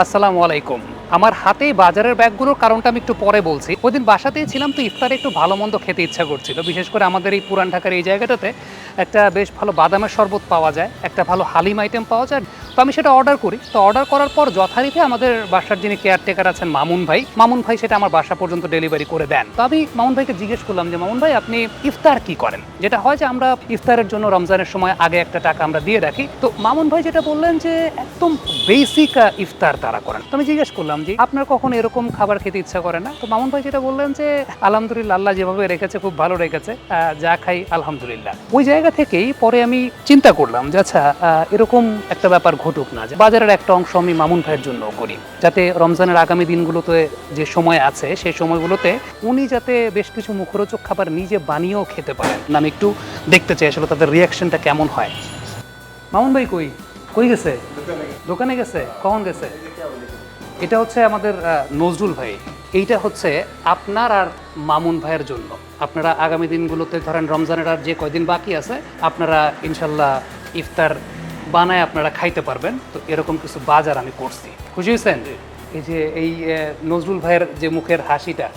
আসসালামু আলাইকুম। আমার হাতে বাজারের ব্যাগগুলোর কারণটা আমি একটু পরে বলছি। ওইদিন বাসাতেই ছিলাম, তো ইফতারে একটু ভালো মন্দ খেতে ইচ্ছা করছিল। বিশেষ করে আমাদের এই পুরান ঢাকার এই জায়গাটাতে একটা বেশ ভালো বাদামের শরবত পাওয়া যায়, একটা ভালো হালিম আইটেম পাওয়া যায়। তো আমি সেটা অর্ডার করি। তো অর্ডার করার পর যথারীতি আমাদের বাসার যিনি কেয়ারটেকার আছেন মামুন ভাই সেটা আমার বাসা পর্যন্ত ডেলিভারি করে দেন। তো আমি মামুন ভাইকে জিজ্ঞেস করলাম যে মামুন ভাই আপনি ইফতার কি করেন? যেটা হয় যে আমরা ইফতারের জন্য রমজানের সময় আগে একটা টাকা আমরা দিয়ে রাখি। তো মামুন ভাই যেটা বললেন যে একদম বেসিক ইফতার তারা করেন। তো আমি জিজ্ঞেস করলাম যে আপনার কখন এরকম খাবার খেতে ইচ্ছা করে না? তো মামুন ভাই যেটা বললেন যে আলহামদুলিল্লাহ, আল্লাহ যেভাবে রেখেছে খুব ভালো রেখেছে, যা খাই আলহামদুলিল্লাহ। ওই জায়গা থেকেই পরে আমি চিন্তা করলাম যে আচ্ছা এরকম একটা ব্যাপার ঘটুক না, যে বাজারের একটা অংশ আমি মামুন ভাইয়ের জন্য করি, যাতে রমজানের আগামী দিনগুলোতে যে সময় আছে সেই সময়গুলোতে উনি যাতে বেশ কিছু মুখরোচক খাবার নিজে বানিয়েও খেতে পারেন। আমি একটু দেখতে চাই আসলে তাদের রিয়াকশনটা কেমন হয়। মামুন ভাই কই কই গেছে? দোকানে গেছে? কখন গেছে? এটা হচ্ছে আমাদের নজরুল ভাই। এইটা হচ্ছে আপনার আর মামুন ভাইয়ের জন্য। আপনারা আগামী দিনগুলোতে ধরেন রমজানের আর যে কয়দিন বাকি আছে, আপনারা ইনশাল্লাহ ইফতার বানায় আপনারা খাইতে পারবেন। তো এরকম কিছু বাজার আমি করছি। খুশি হয়েছেন? এই যে এই নজরুল ভাইয়ের যে মুখের হাসিটা,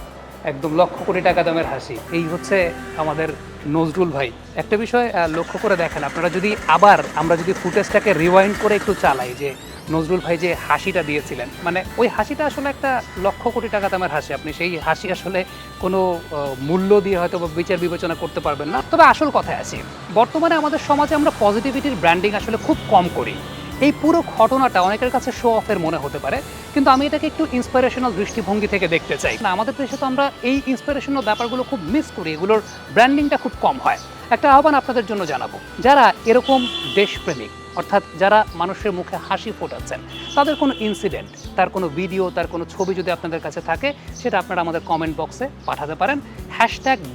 একদম লক্ষ কোটি টাকা দামের হাসি, এই হচ্ছে আমাদের নজরুল ভাই। একটা বিষয় লক্ষ্য করে দেখেন আপনারা, যদি আবার আমরা যদি ফুটেজটাকে রিওয়াইন্ড করে একটু চালাই, যে নজরুল ভাই যে হাসিটা দিয়েছিলেন, মানে ওই হাসিটা আসলে একটা লক্ষ কোটি টাকা দামের হাসি। আপনি সেই হাসি আসলে কোনো মূল্য দিয়ে হয়তো বিচার বিবেচনা করতে পারবেন না। তবে আসল কথায় আছি, বর্তমানে আমাদের সমাজে আমরা পজিটিভিটির ব্র্যান্ডিং আসলে খুব কম করি। এই পুরো ঘটনাটা অনেকের কাছে শো অফের মনে হতে পারে, কিন্তু আমি এটাকে একটু ইন্সপিরেশনাল দৃষ্টিভঙ্গি থেকে দেখতে চাই। না, আমাদের দেশে তো আমরা এই ইন্সপিরেশনাল ব্যাপারগুলো খুব মিস করি, এগুলোর ব্র্যান্ডিংটা খুব কম হয়। একটা আহ্বান আপনাদের জন্য জানাবো, যারা এরকম দেশপ্রেমিক, অর্থাৎ যারা মানুষের মুখে হাসি ফোটাচ্ছেন, তাদের কোনো ইনসিডেন্ট, তার কোনো ভিডিও, তার কোনো ছবি যদি আপনাদের কাছে থাকে, সেটা আপনারা আমাদের কমেন্ট বক্সে পাঠাতে পারেন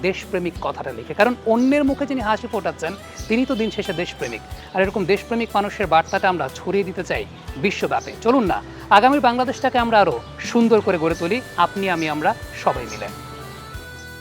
#দেশপ্রেমিক কথাটা লিখে। কারণ অন্যের মুখে যিনি হাসি ফোটাচ্ছেন তিনি তো দিন শেষে দেশপ্রেমিক। আর এরকম দেশপ্রেমিক মানুষের বার্তাটা আমরা ছড়িয়ে দিতে চাই বিশ্বব্যাপী। চলুন না, আগামী বাংলাদেশটাকে আমরা আরও সুন্দর করে গড়ে তুলি, আপনি আমি আমরা সবাই মিলে।